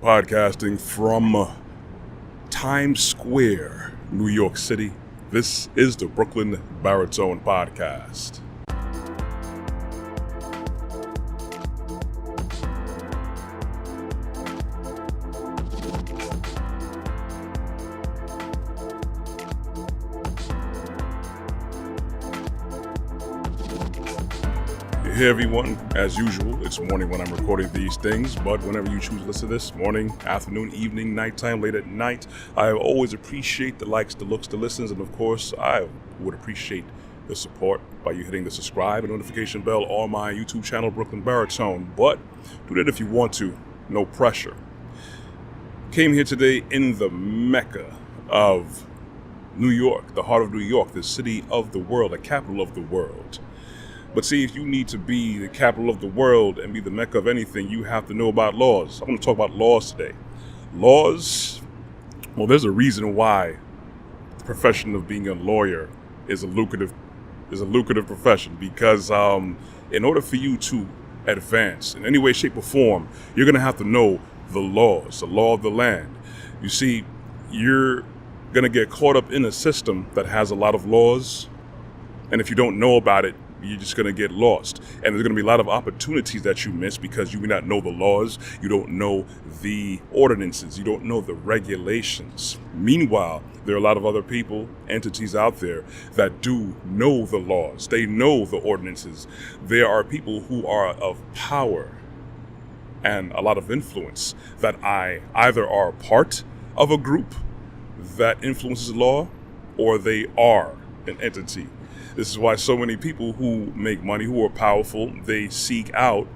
podcasting from Times Square, New York City. This is the Brooklyn Baritone Podcast. Hey everyone, as usual, it's morning when I'm recording these things, but whenever you choose to listen to this, morning, afternoon, evening, nighttime, late at night, I always appreciate the likes, the looks, the listens, and of course, I would appreciate the support by you hitting the subscribe and notification bell on my YouTube channel, Brooklyn Baritone, but do that if you want to, no pressure. Came here today in the Mecca of New York, the heart of New York, the city of the world, the capital of the world. But see, if you need to be the capital of the world and be the Mecca of anything, you have to know about laws. I'm going to talk about laws today. Laws, well, there's a reason why the profession of being a lawyer is a lucrative profession, because in order for you to advance in any way, shape, or form, you're going to have to know the laws, the law of the land. You see, you're going to get caught up in a system that has a lot of laws, and if you don't know about it, you're just going to get lost. And there's going to be a lot of opportunities that you miss because you may not know the laws, you don't know the ordinances, you don't know the regulations. Meanwhile, there are a lot of other people, entities out there that do know the laws. They know the ordinances. There are people who are of power and a lot of influence that either are part of a group that influences law or they are an entity. This is why so many people who make money, who are powerful, they seek out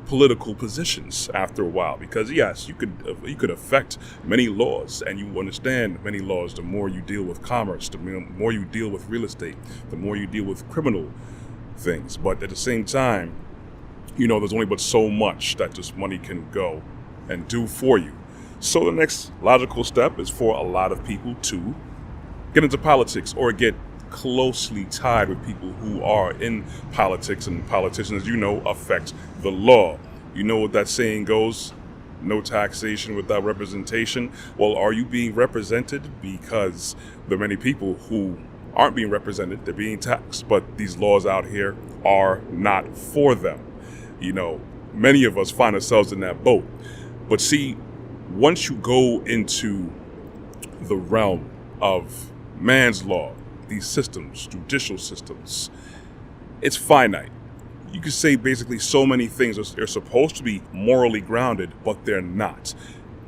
political positions after a while. Because yes, you could affect many laws, and you understand many laws. The more you deal with commerce, the more you deal with real estate, the more you deal with criminal things. But at the same time, there's only but so much that this money can go and do for you. So the next logical step is for a lot of people to get into politics or get closely tied with people who are in politics, and politicians, affect the law. You know what that saying goes, no taxation without representation. Well, are you being represented? Because there are many people who aren't being represented, they're being taxed, but these laws out here are not for them. Many of us find ourselves in that boat. But see, once you go into the realm of man's law, these systems, judicial systems, it's finite. You could say basically so many things are supposed to be morally grounded, but they're not.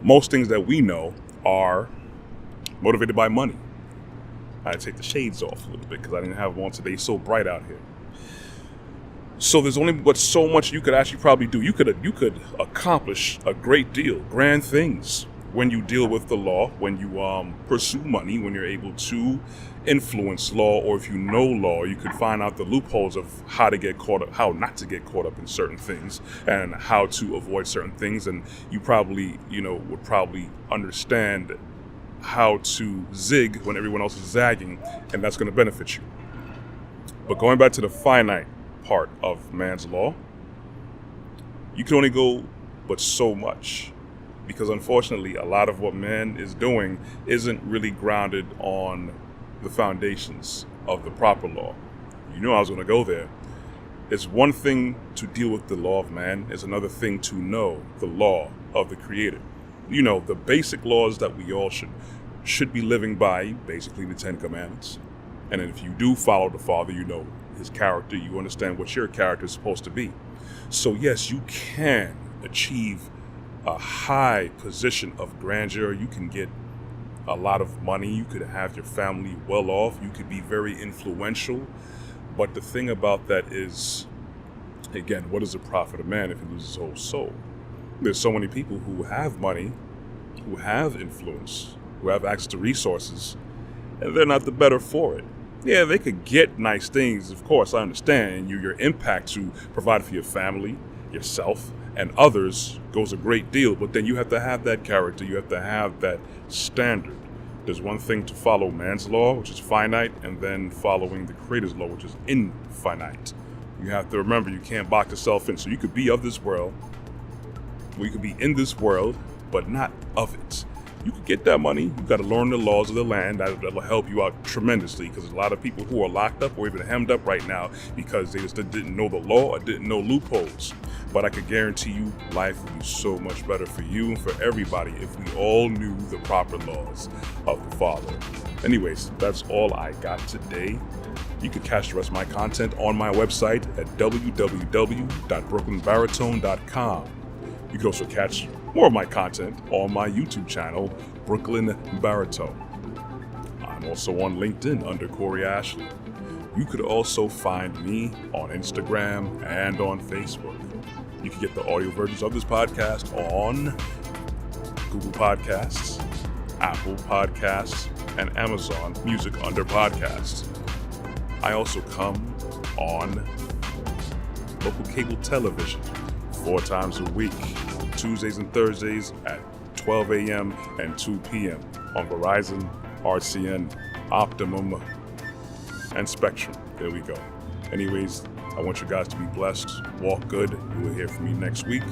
Most things that we know are motivated by money. I take the shades off a little bit because I didn't have them on today. It's so bright out here. So there's only but so much you could actually probably do. You could accomplish a great deal, grand things, when you deal with the law, when you pursue money, when you're able to influence law, or if you know law, you could find out the loopholes of how to get caught up, how not to get caught up in certain things, and how to avoid certain things. And you probably, would probably understand how to zig when everyone else is zagging, and that's going to benefit you. But going back to the finite part of man's law, you can only go but so much. Because unfortunately, a lot of what man is doing isn't really grounded on the foundations of the proper law. I was going to go there. It's one thing to deal with the law of man. It's another thing to know the law of the Creator. The basic laws that we all should be living by, basically the 10 Commandments. And if you do follow the Father, you know his character. You understand what your character is supposed to be. So yes, you can achieve a high position of grandeur. You can get a lot of money. You could have your family well off. You could be very influential. But the thing about that is, again, what is the profit of man if he loses his whole soul? There's so many people who have money, who have influence, who have access to resources, and they're not the better for it. Yeah, they could get nice things, of course, I understand. Your impact to provide for your family, yourself, and others goes a great deal, but then you have to have that character, you have to have that standard. There's one thing to follow man's law, which is finite, and then following the Creator's law, which is infinite. You have to remember, you can't box yourself in. So you could be of this world, or you could be in this world, but not of it. You could get that money. You got to learn the laws of the land. That'll help you out tremendously, because there's a lot of people who are locked up or even hemmed up right now because they just didn't know the law or didn't know loopholes. But I could guarantee you life would be so much better for you and for everybody if we all knew the proper laws of the Father. Anyways, that's all I got today. You can catch the rest of my content on my website at www.brooklynbaritone.com. You can also catch more of my content on my YouTube channel, Brooklyn Baritone. I'm also on LinkedIn under Corey Ashley. You could also find me on Instagram and on Facebook. You can get the audio versions of this podcast on Google Podcasts, Apple Podcasts, and Amazon Music under Podcasts. I also come on local cable television 4 times a week, Tuesdays and Thursdays at 12 a.m. and 2 p.m. on Verizon, RCN, Optimum, and Spectrum. There we go. Anyways, I want you guys to be blessed. Walk good. You will hear from me next week.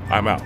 I'm out.